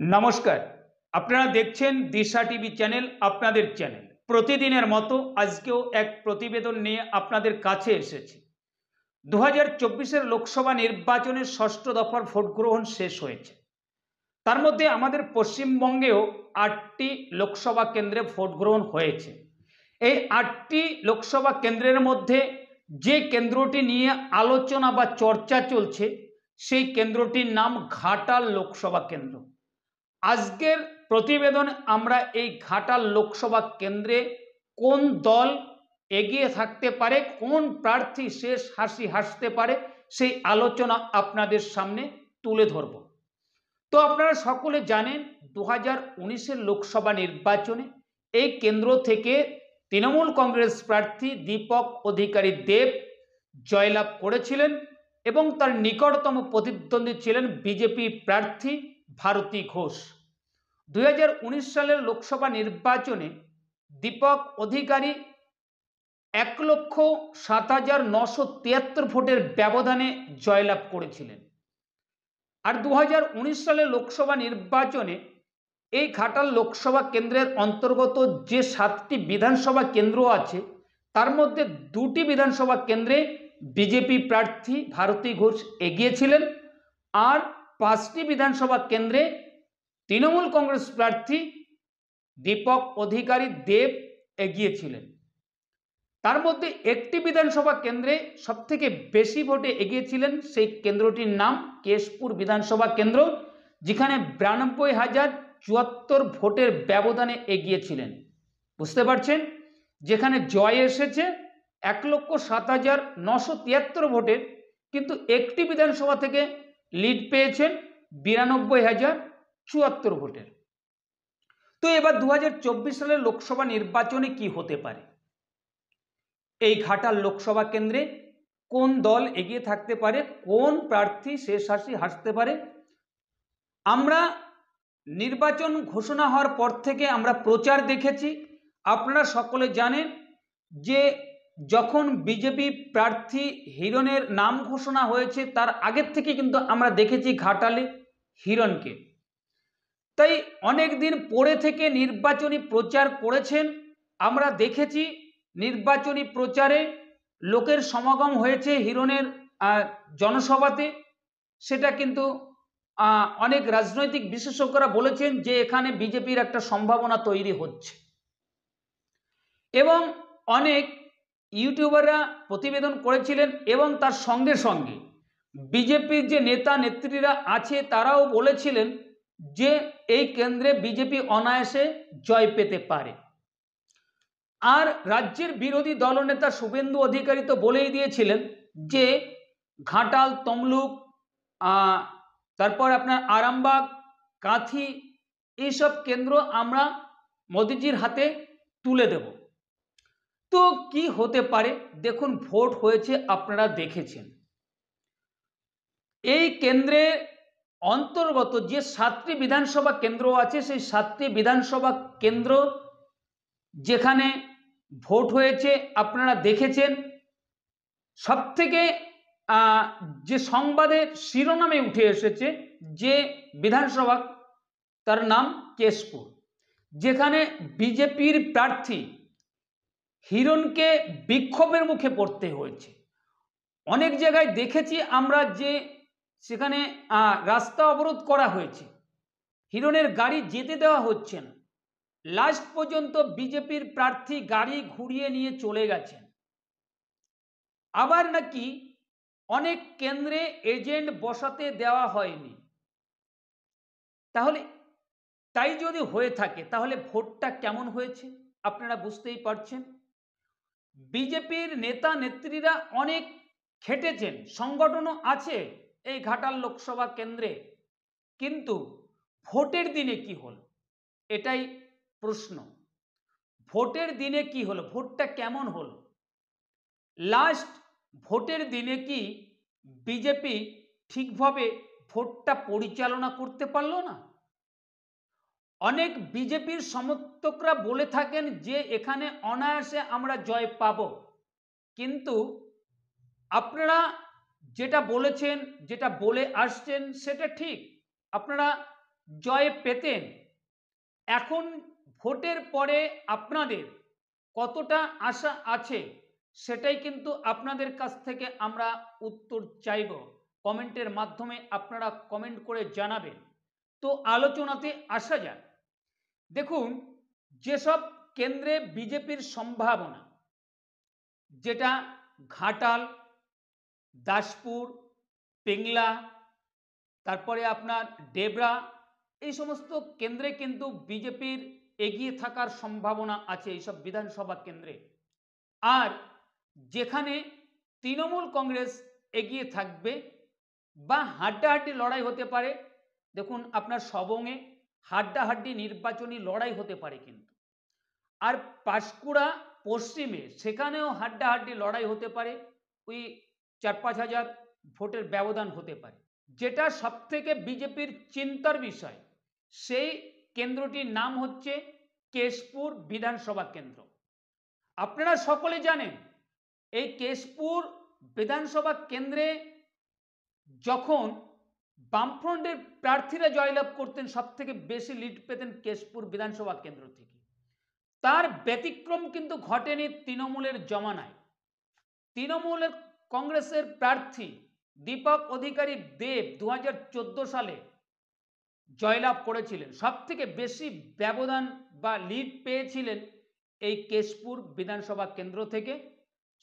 নমস্কার। আপনারা দেখছেন দিশা টিভি চ্যানেল, আপনাদের চ্যানেল। প্রতিদিনের মতো আজকেও এক প্রতিবেদন নিয়ে আপনাদের কাছে এসেছি। 2024-এর লোকসভা নির্বাচনের ষষ্ঠ দফার ভোট গ্রহণ শেষ হয়েছে। তার মধ্যে আমাদের পশ্চিমবঙ্গেও 8টি লোকসভা কেন্দ্রে ভোট গ্রহণ হয়েছে। এই 8টি লোকসভা কেন্দ্রের মধ্যে যে কেন্দ্রটি নিয়ে আলোচনা বা চর্চা চলছে সেই কেন্দ্রটির নাম ঘাটাল লোকসভা কেন্দ্র। আজকের প্রতিবেদনে আমরা এই ঘাটাল লোকসভা কেন্দ্রে কোন দল এগিয়ে থাকতে পারে, কোন প্রার্থী শেষ হাসি হাসতে পারে, সেই আলোচনা আপনাদের সামনে তুলে ধরব। তো আপনারা সকলে জানেন 2019-এর লোকসভা নির্বাচনে এই কেন্দ্র থেকে তৃণমূল কংগ্রেস প্রার্থী দীপক অধিকারী দেব জয়লাভ করেছিলেন এবং তার নিকটতম প্রতিদ্বন্দ্বী ছিলেন বিজেপি প্রার্থী ভারতী ঘোষ। 2019 সালের লোকসভা নির্বাচনে দীপক অধিকারী 1,07,973 ভোটের ব্যবধানে জয়লাভ করেছিলেন। আর 2019 সালের লোকসভা নির্বাচনে এই ঘাটাল লোকসভা কেন্দ্রের অন্তর্গত যে 7টি বিধানসভা কেন্দ্র আছে তার মধ্যে 2টি বিধানসভা কেন্দ্রে বিজেপি প্রার্থী ভারতী ঘোষ এগিয়েছিলেন, আর 5টি বিধানসভা কেন্দ্রে তৃণমূল কংগ্রেস প্রার্থী দীপক অধিকারী দেব এগিয়েছিলেন। তার মধ্যে একটি বিধানসভা কেন্দ্রে সবথেকে বেশি ভোটে এগিয়েছিলেন, সেই কেন্দ্রটির নাম কেশপুর বিধানসভা কেন্দ্র, যেখানে 92,074 ভোটের ব্যবধানে এগিয়েছিলেন। বুঝতে পারছেন, যেখানে জয় এসেছে 1,07,973 ভোটের, কিন্তু একটি বিধানসভা থেকে লিড পেয়েছেন 92,074 ভোটের। তো এবার 2024 সালের লোকসভা নির্বাচনে কি হতে পারে, এই ঘাটাল লোকসভা কেন্দ্রে কোন দল এগিয়ে থাকতে পারে, কোন প্রার্থী শেষ হাসি হাসতে পারে। আমরা নির্বাচন ঘোষণা হওয়ার পর থেকে আমরা প্রচার দেখেছি। আপনারা সকলে জানেন যে যখন বিজেপি প্রার্থী হিরণের নাম ঘোষণা হয়েছে তার আগের থেকে কিন্তু আমরা দেখেছি ঘাটালে হিরণকে। তাই অনেক দিন পরে থেকে নির্বাচনী প্রচার করেছেন। আমরা দেখেছি নির্বাচনী প্রচারে লোকের সমাগম হয়েছে হিরণের জনসভাতে। সেটা কিন্তু অনেক রাজনৈতিক বিশেষজ্ঞরা বলেছেন যে এখানে বিজেপির একটা সম্ভাবনা তৈরি হচ্ছে, এবং অনেক ইউটিউবাররা প্রতিবেদন করেছিলেন, এবং তার সঙ্গে সঙ্গে বিজেপির যে নেতা নেত্রীরা আছে তারাও বলেছিলেন যে এই কেন্দ্রে বিজেপি অনায়াসে জয় পেতে পারে। আর রাজ্যের বিরোধী দলনেতা শুভেন্দু অধিকারী তো বলেই দিয়েছিলেন যে ঘাটাল, তমলুক, তারপর আপনার আরামবাগ, কাঁথি, এইসব কেন্দ্র আমরা মোদিজির হাতে তুলে দেব। তো কি হতে পারে দেখুন, ভোট হয়েছে আপনারা দেখেছেন। এই কেন্দ্রে অন্তর্গত যে 7টি বিধানসভা কেন্দ্র আছে সেই 7টি বিধানসভা কেন্দ্র যেখানে ভোট হয়েছে আপনারা দেখেছেন। সবথেকে যে সংবাদের শিরোনামে উঠে এসেছে যে বিধানসভা, তার নাম কেশপুর, যেখানে বিজেপির প্রার্থী হিরণকে বিক্ষোভের মুখে পড়তে হয়েছে। অনেক জায়গায় দেখেছি আমরা যে সেখানে রাস্তা অবরোধ করা হয়েছে, হিরণের গাড়ি যেতে দেওয়া হচ্ছে না। লাস্ট পর্যন্ত বিজেপির প্রার্থী গাড়ি ঘুরিয়ে নিয়ে চলে গেছেন। আবার নাকি অনেক কেন্দ্রে এজেন্ট বসাতে দেওয়া হয়নি। তাহলে তাই যদি হয়ে থাকে তাহলে ভোটটা কেমন হয়েছে আপনারা বুঝতেই পারছেন। বিজেপির নেতা নেত্রীরা অনেক খেটেছেন, সংগঠনও আছে এই ঘাটাল লোকসভা কেন্দ্রে, কিন্তু ভোটের দিনে কি হলো এটাই প্রশ্ন। ভোটের দিনে কি হলো, ভোটটা কেমন হলো? লাস্ট ভোটের দিনে কি বিজেপি ঠিকভাবে ভোটটা পরিচালনা করতে পারলো না? অনেক বিজেপির সমর্থকরা বলে থাকেন যে এখানে অনায়াসে আমরা জয় পাব, কিন্তু আপনারা যেটা বলেছেন, যেটা বলে আসছেন সেটা ঠিক। আপনারা জয় পেতেন, এখন ভোটের পরে আপনাদের কতটা আশা আছে সেটাই কিন্তু আপনাদের কাছ থেকে আমরা উত্তর চাইব। কমেন্টের মাধ্যমে আপনারা কমেন্ট করে জানাবেন। তো আলোচনাতে আসা যাক। দেখুন, যেসব কেন্দ্রে বিজেপির সম্ভাবনা, যেটা ঘাটাল, দাসপুর, পিংলা, তারপরে আপনার ডেবরা, এই সমস্ত কেন্দ্রে কিন্তু বিজেপির এগিয়ে থাকার সম্ভাবনা আছে এইসব বিধানসভা কেন্দ্রে। আর যেখানে তৃণমূল কংগ্রেস এগিয়ে থাকবে বা হাড্ডাহাড্ডি লড়াই হতে পারে, দেখুন আপনার সবংয়ে হাড্ডাহাড্ডি নির্বাচনী লড়াই হতে পারে কিন্তু। আর পাঁশকুড়া পশ্চিমে সেখানেও হাড্ডাহাড্ডি লড়াই হতে পারে, ওই 4-5 হাজার ভোটের ব্যবধান হতে পারে। যেটা সবথেকে বিজেপির চিন্তার বিষয়, সেই কেন্দ্রটির নাম হচ্ছে কেশপুর বিধানসভা কেন্দ্র। আপনারা সকলে জানেন এই কেশপুর বিধানসভা কেন্দ্রে যখন বামফ্রন্টের প্রার্থীরা জয়লাভ করতেন, সবথেকে বেশি লিড পেতেন কেশপুর বিধানসভা কেন্দ্র থেকে। তার ব্যতিক্রম কিন্তু ঘটেনি তৃণমূলের জমানায়। তৃণমূলের কংগ্রেসের প্রার্থী দীপক অধিকারী দেব 2014 সালে জয়লাভ করেছিলেন, সবথেকে বেশি ব্যবধান বা লিড পেয়েছিলেন এই কেশপুর বিধানসভা কেন্দ্র থেকে।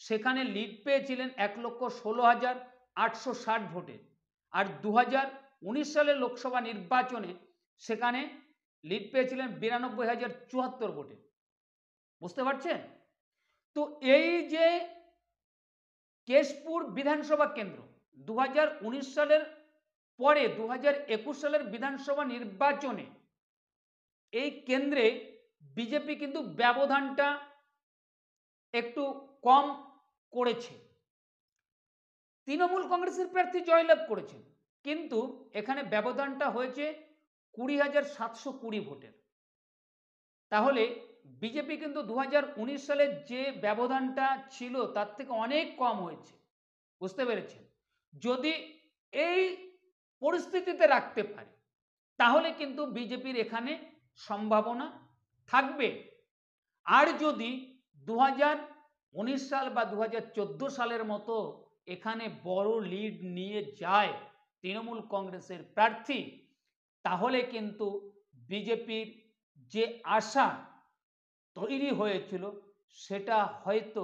সেখানে লিড পেয়েছিলেন 1,16,860 ভোটে। আর 2019 সালের লোকসভা নির্বাচনে সেখানে লিড পেয়েছিলেন 92,074 ভোটে। বুঝতে পারছেন? তো এই যে কেশপুর বিধানসভা কেন্দ্র 2019 সালের পরে 2021 সালের বিধানসভা নির্বাচনে এই কেন্দ্রে বিজেপি কিন্তু ব্যবধানটা একটু কম করেছে। তৃণমূল কংগ্রেসের প্রার্থী জয়লাভ করেছেন, কিন্তু এখানে ব্যবধানটা হয়েছে 20,720 ভোটের। তাহলে বিজেপি কিন্তু 2019 সালে যে ব্যবধানটা ছিল তার থেকে অনেক কম হয়েছে। বুঝতে পেরেছেন? যদি এই পরিস্থিতিতে রাখতে পারে তাহলে কিন্তু বিজেপির এখানে সম্ভাবনা থাকবে। আর যদি 2019 সাল বা 2014 সালের মতো এখানে বড় লিড নিয়ে যায় তৃণমূল কংগ্রেসের প্রার্থী, তাহলে কিন্তু বিজেপির যে আশা তৈরি হয়েছিল সেটা হয়তো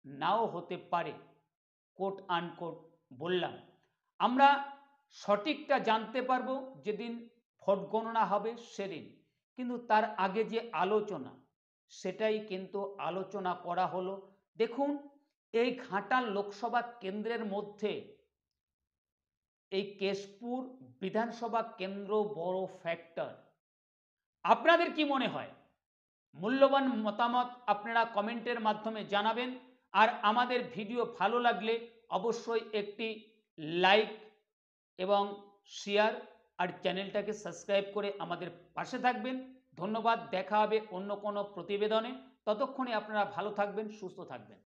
নাও হতে পারে। কোট আনকোট বললাম। আমরা সঠিকটা জানতে পারবো যেদিন ভোট গণনা হবে সেদিন, কিন্তু তার আগে যে আলোচনা সেটাই কিন্তু আলোচনা করা হলো। দেখুন, এই ঘাটাল লোকসভা কেন্দ্রের মধ্যে এই কেশপুর বিধানসভা কেন্দ্র বড় ফ্যাক্টর। আপনাদের কি মনে হয়? মূল্যবান মতামত আপনারা কমেন্টের মাধ্যমে জানাবেন। আর আমাদের ভিডিও ভালো লাগলে অবশ্যই একটি লাইক এবং শেয়ার আর চ্যানেলটাকে সাবস্ক্রাইব করে আমাদের পাশে থাকবেন। ধন্যবাদ। দেখা হবে অন্য কোনো প্রতিবেদনে। ততক্ষণে আপনারা ভালো থাকবেন, সুস্থ থাকবেন।